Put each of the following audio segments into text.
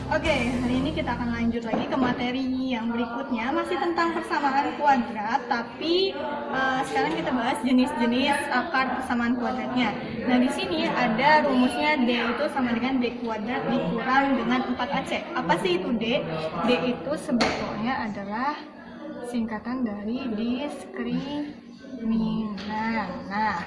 Oke, hari ini kita akan lanjut lagi ke materi yang berikutnya, masih tentang persamaan kuadrat, tapi sekarang kita bahas jenis-jenis akar persamaan kuadratnya. Nah, di sini ada rumusnya D itu sama dengan D kuadrat dikurang dengan 4AC. Apa sih itu D? D itu sebetulnya adalah singkatan dari diskriminan. Nah,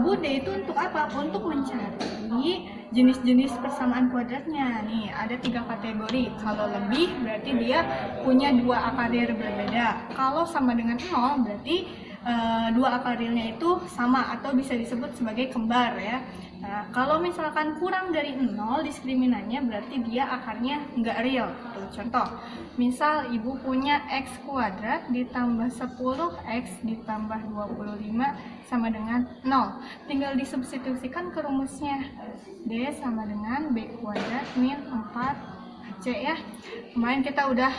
Bude itu untuk apa? Untuk mencari jenis-jenis persamaan kuadratnya. Nih, ada 3 kategori. Kalau lebih berarti dia punya 2 akarir berbeda. Kalau sama dengan 0 berarti 2 akarirnya itu sama atau bisa disebut sebagai kembar ya. Nah, kalau misalkan kurang dari 0 diskriminannya berarti dia akarnya nggak real. Tuh, contoh, misal ibu punya x kuadrat ditambah 10x ditambah 25 sama dengan 0. Tinggal disubstitusikan ke rumusnya. D sama dengan B kuadrat min 4C ya. Kemarin kita udah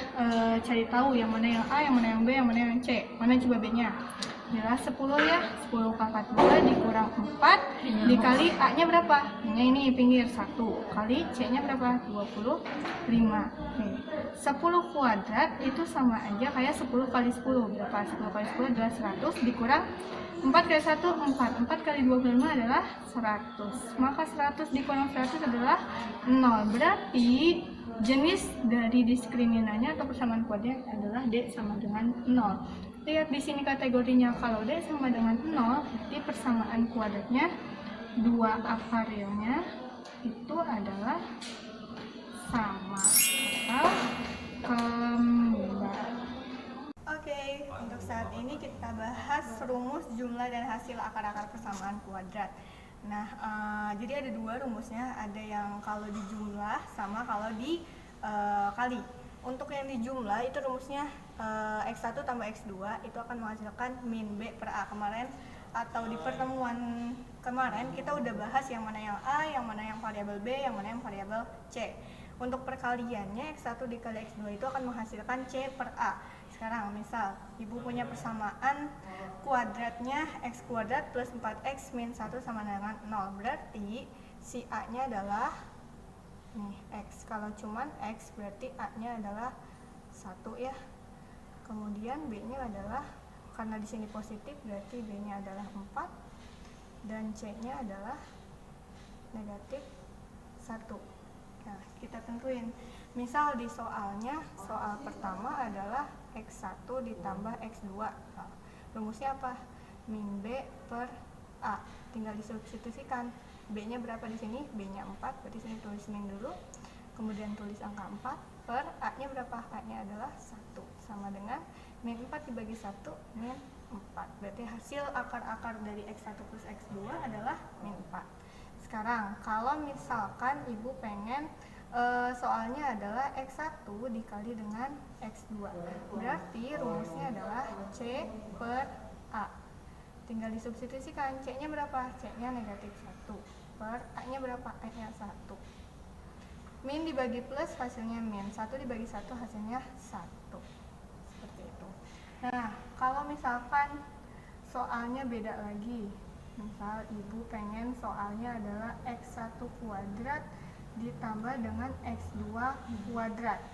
cari tahu yang mana yang A, yang mana yang B, yang mana yang C. Mana coba B-nya? Jelas 10 ya. 10 pangkat 2 dikurang 4 dikali A-nya berapa? A-nya ini pinggir 1 kali C-nya berapa? 25. Nih, 10 kuadrat itu sama aja kayak 10 kali 10. Berapa? 10 kali 10 adalah 100 dikurang 4 kali 1, 4. 4 kali 25 adalah 100. Maka 100 dikurang 100 adalah 0. Berarti jenis dari diskriminannya atau persamaan kuadrat adalah D sama dengan 0. Lihat di sini kategorinya, kalau D sama dengan 0, berarti persamaan kuadratnya 2 akarilnya itu adalah sama atau kembar. Oke, untuk saat ini kita bahas rumus jumlah dan hasil akar-akar persamaan kuadrat. Nah, jadi ada 2 rumusnya, ada yang kalau dijumlah sama kalau dikali. Untuk yang dijumlah itu rumusnya X1 tambah X2 itu akan menghasilkan min B per A. Kemarin atau di pertemuan kemarin kita udah bahas yang mana yang A, yang mana yang variabel B, yang mana yang variabel C. Untuk perkaliannya X1 dikali X2 itu akan menghasilkan C per A. Sekarang misal ibu punya persamaan kuadratnya X kuadrat plus 4X min 1 sama dengan 0. Berarti si A-nya adalah nih X. Kalau cuman X berarti A-nya adalah 1 ya. Kemudian B-nya adalah, karena di sini positif berarti B-nya adalah 4 dan C-nya adalah negatif 1. Nah, kita tentuin. Misal di soalnya, soal pertama adalah X1 ditambah X2. Nah, rumusnya apa? Min B per A. Tinggal disubstitusikan. B-nya berapa di sini? B-nya 4, berarti sini tulis min dulu. Kemudian tulis angka 4 per A-nya berapa? A-nya adalah 1. Sama dengan min 4 dibagi 1 min 4. Berarti hasil akar-akar dari X1 plus X2 adalah min 4. Sekarang, kalau misalkan ibu pengen soalnya adalah X1 dikali dengan X2. Berarti rumusnya adalah C per A. Tinggal disubstitusikan. C-nya berapa? C-nya negatif 1 per A-nya berapa? A-nya 1. Min dibagi plus hasilnya min. 1 dibagi 1 hasilnya 1. Seperti itu. Nah, kalau misalkan soalnya beda lagi. Misal ibu pengen soalnya adalah X1 kuadrat ditambah dengan X2 kuadrat.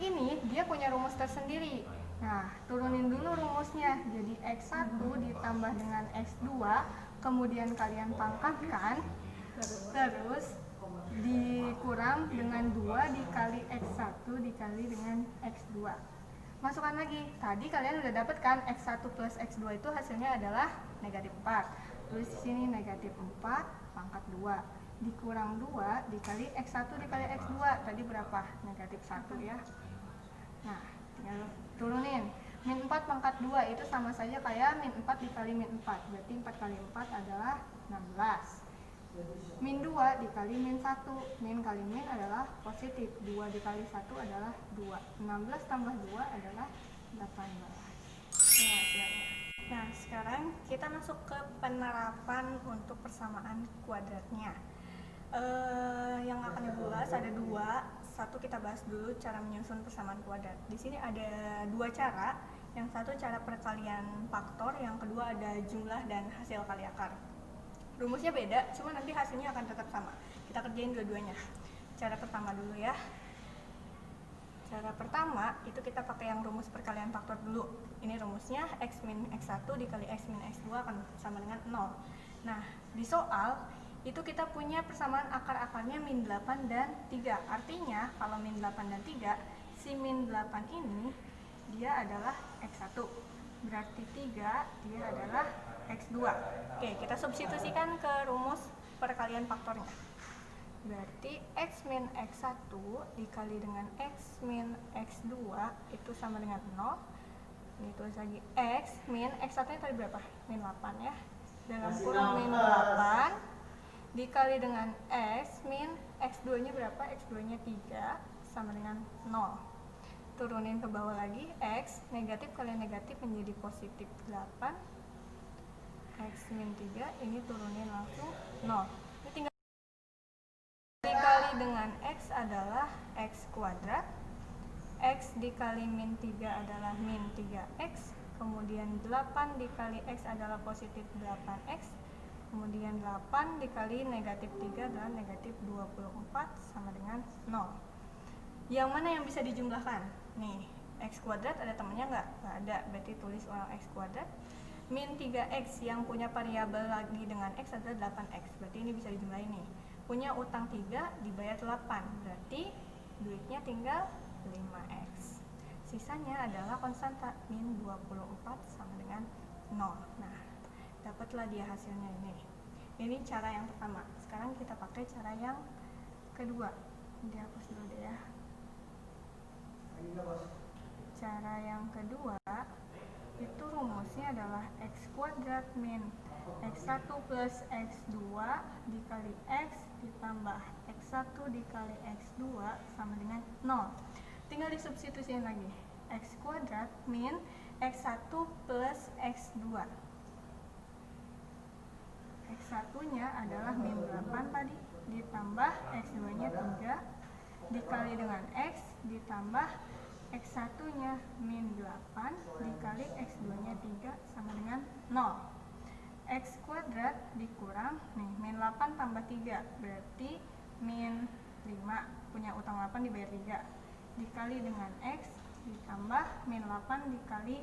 Ini dia punya rumus tersendiri. Nah, turunin dulu rumusnya. Jadi X1 ditambah dengan X2, kemudian kalian pangkatkan, terus dikurang dengan 2 dikali X1 dikali dengan X2. Masukkan lagi. Tadi kalian udah dapet kan X1 plus X2 itu hasilnya adalah negatif 4. Tulis di sini negatif 4 pangkat 2 dikurang 2 dikali X1 dikali X2. Tadi berapa? Negatif 1 ya. Nah, tinggal turunin. Min 4 pangkat 2 itu sama saja kayak min 4 dikali min 4. Berarti 4 kali 4 adalah 16. Min 2 dikali min 1. Min kali min adalah positif. 2 dikali 1 adalah 2. 16 tambah 2 adalah 18. Ini hasilnya. Nah, sekarang kita masuk ke penerapan untuk persamaan kuadratnya. Yang akan dibahas ada 2. Satu kita bahas dulu cara menyusun persamaan kuadrat. Di sini ada 2 cara. Yang satu cara perkalian faktor, yang kedua ada jumlah dan hasil kali akar. Rumusnya beda, cuma nanti hasilnya akan tetap sama. Kita kerjain dua-duanya. Cara pertama dulu ya. Cara pertama itu kita pakai yang rumus perkalian faktor dulu. Ini rumusnya x min x1 dikali x min x2 akan sama dengan 0. Nah, di soal itu kita punya persamaan akar-akarnya min 8 dan 3. Artinya kalau min 8 dan 3, si min 8 ini dia adalah x1. Berarti 3 dia adalah x2. Oke, kita substitusikan ke rumus perkalian faktornya. Berarti x min x1 dikali dengan x min x2 itu sama dengan 0. Ini tulis lagi x min x1 nya tadi berapa? Min 8 ya. Dalam kurung min 8 dikali dengan x min x2 nya berapa? X2 nya 3 sama dengan 0. Turunin ke bawah lagi, x negatif kali negatif menjadi positif 8. X min 3 ini turunin langsung 0. Ini tinggal dikali dengan x adalah x kuadrat, x dikali min 3 adalah min 3x, kemudian 8 dikali x adalah positif 8x, kemudian 8 dikali negatif 3 adalah negatif 24 sama dengan 0. Yang mana yang bisa dijumlahkan? Nih, x kuadrat ada temannya nggak? Nggak ada, berarti tulis ulang x kuadrat. Min 3x yang punya variabel lagi dengan x adalah 8x, berarti ini bisa dijumlahin nih. Punya utang 3 dibayar 8, berarti duitnya tinggal 5x. Sisanya adalah konstanta min 24 sama dengan 0. Nah, dapatlah dia hasilnya ini. Ini cara yang pertama. Sekarang kita pakai cara yang kedua. Dihapus dulu deh ya. Cara yang kedua itu rumusnya adalah x kuadrat min x1 plus x2 dikali x ditambah x1 dikali x2 sama dengan 0. Tinggal disubstitusikan lagi. X kuadrat min x1 plus x2. X1 nya adalah min 8 tadi ditambah x2 nya 3 dikali dengan x ditambah x1 nya min 8 dikali x2 nya 3 sama dengan 0. X kuadrat dikurang nih min 8 tambah 3 berarti min 5, punya utang 8 dibayar 3 dikali dengan x ditambah min 8 dikali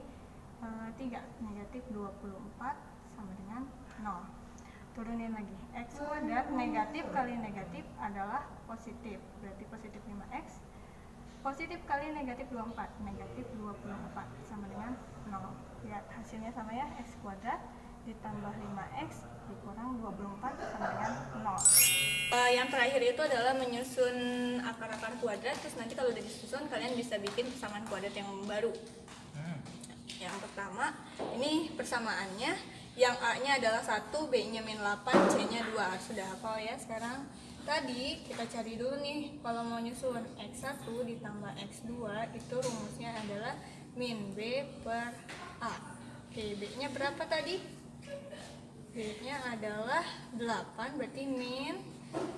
3 negatif 24 sama dengan 0. Turunin lagi, x kuadrat negatif kali negatif adalah positif, berarti positif 5x, positif kali negatif 24, negatif 24 sama dengan 0. Lihat hasilnya sama ya, x kuadrat ditambah 5x dikurang 24 sama dengan 0. Yang terakhir itu adalah menyusun akar-akar kuadrat. Terus nanti kalau udah disusun kalian bisa bikin persamaan kuadrat yang baru. Yang pertama ini persamaannya, yang A nya adalah 1, B nya min 8, C nya 2. Sudah hafal ya sekarang. Tadi kita cari dulu nih, kalau mau nyusun x1 ditambah x2 itu rumusnya adalah min B per A. Oke, B nya berapa tadi? B nya adalah 8, berarti min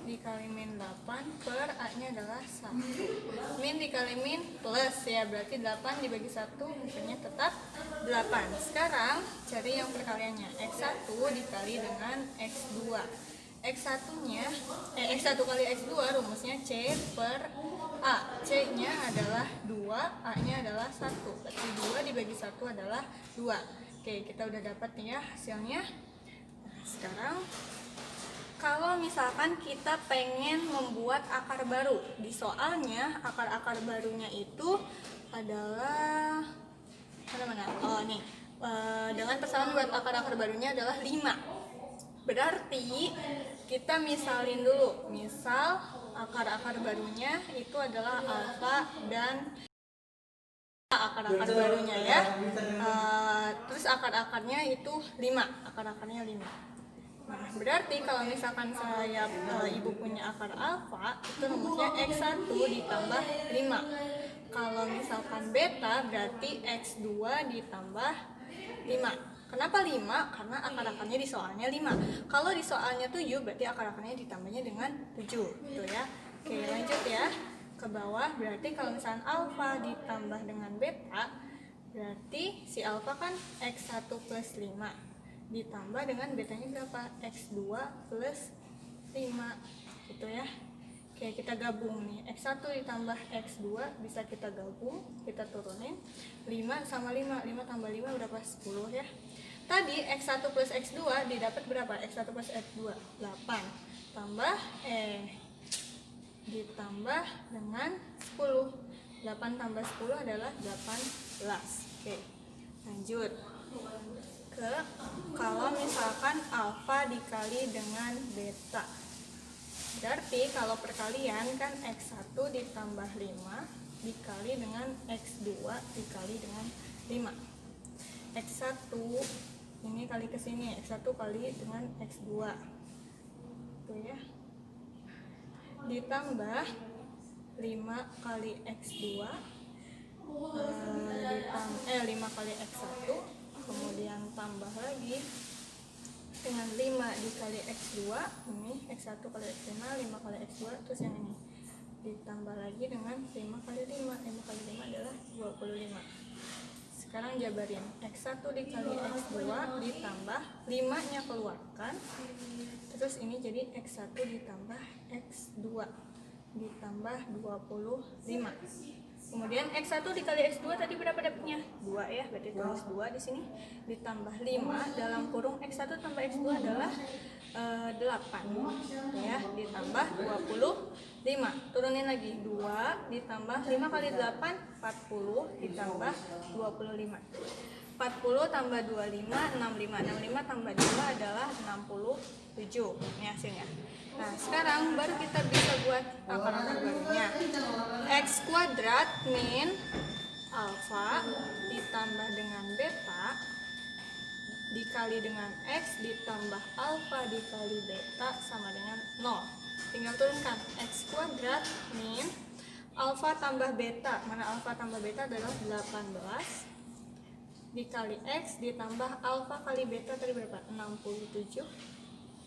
dikali min 8 per A nya adalah 1. Min dikali min plus ya, berarti 8 dibagi 1 hasilnya tetap 8. Sekarang cari yang perkaliannya, x1 dikali dengan x2. X1 nya x1 kali x2 rumusnya C per A. C nya adalah 2, A nya adalah 1, berarti 2 dibagi 1 adalah 2. Oke, kita udah dapat nih ya hasilnya. Nah, sekarang kalau misalkan kita pengen membuat akar baru, di soalnya akar-akar barunya itu adalah mana? Oh nih, dengan persamaan buat akar-akar barunya adalah 5. Berarti kita misalin dulu, misal akar-akar barunya itu adalah alfa dan akar-akar barunya ya. Terus akar-akarnya itu 5, akar-akarnya 5. Nah, berarti kalau misalkan saya ibu punya akar alfa, itu rumusnya x1 ditambah 5. Kalau misalkan beta berarti x2 ditambah 5. Kenapa 5? Karena akar-akarnya di soalnya 5. Kalau di soalnya 7 berarti akar-akarnya ditambahnya dengan 7 gitu ya. Oke, lanjut ya ke bawah. Berarti kalau misalkan alfa ditambah dengan beta, berarti si alfa kan x1 plus 5 ditambah dengan betanya berapa? x2 plus 5 gitu ya. Oke, kita gabung nih. X1 ditambah X2 bisa kita gabung, kita turunin. 5 sama 5, 5 tambah 5 berapa? 10 ya. Tadi X1 plus X2 didapat berapa? X1 plus X2 8 tambah ditambah dengan 10. 8 tambah 10 adalah 18. Oke, lanjut ke kalau misalkan alfa dikali dengan beta. Berarti kalau perkalian kan X1 ditambah 5 dikali dengan X2 dikali dengan 5. X1 ini kali ke sini, X1 kali dengan X2. Tuh ya. Ditambah 5 kali X2 5 kali X1, kemudian tambah lagi dengan 5 dikali X2, ini X1 kali X5, 5 kali X2, terus yang ini ditambah lagi dengan 5 kali 5, 5 kali 5 adalah 25. Sekarang jabarin, X1 dikali X2 ditambah 5 nya keluarkan, terus ini jadi X1 ditambah X2 ditambah 25. Kemudian X1 dikali X2 tadi berapa dapatnya? 2 ya, berarti tulis 2 di sini. Ditambah 5 dalam kurung X1 tambah X2 adalah 8 ya, ditambah 25. Turunin lagi, 2 ditambah 5 kali 8 40 ditambah 25. 40 tambah 25 65 tambah 2 adalah 67. Ini hasilnya. Nah, sekarang baru kita bisa buat akar-akar barunya. X kuadrat min alfa ditambah dengan beta dikali dengan X ditambah alfa dikali beta sama dengan 0. Tinggal turunkan, X kuadrat min alfa tambah beta, mana alfa tambah beta adalah 18 dikali X ditambah alfa kali beta tadi berapa? 67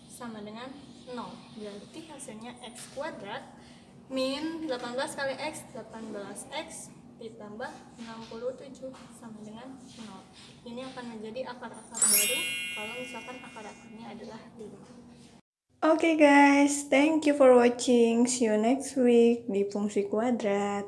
sama dengan 0. Berarti hasilnya X kuadrat min 18 kali X 18X ditambah 67 sama dengan 0. Ini akan menjadi akar-akar baru kalau misalkan akar-akarnya adalah 5. Oke guys, thank you for watching. See you next week di fungsi kuadrat.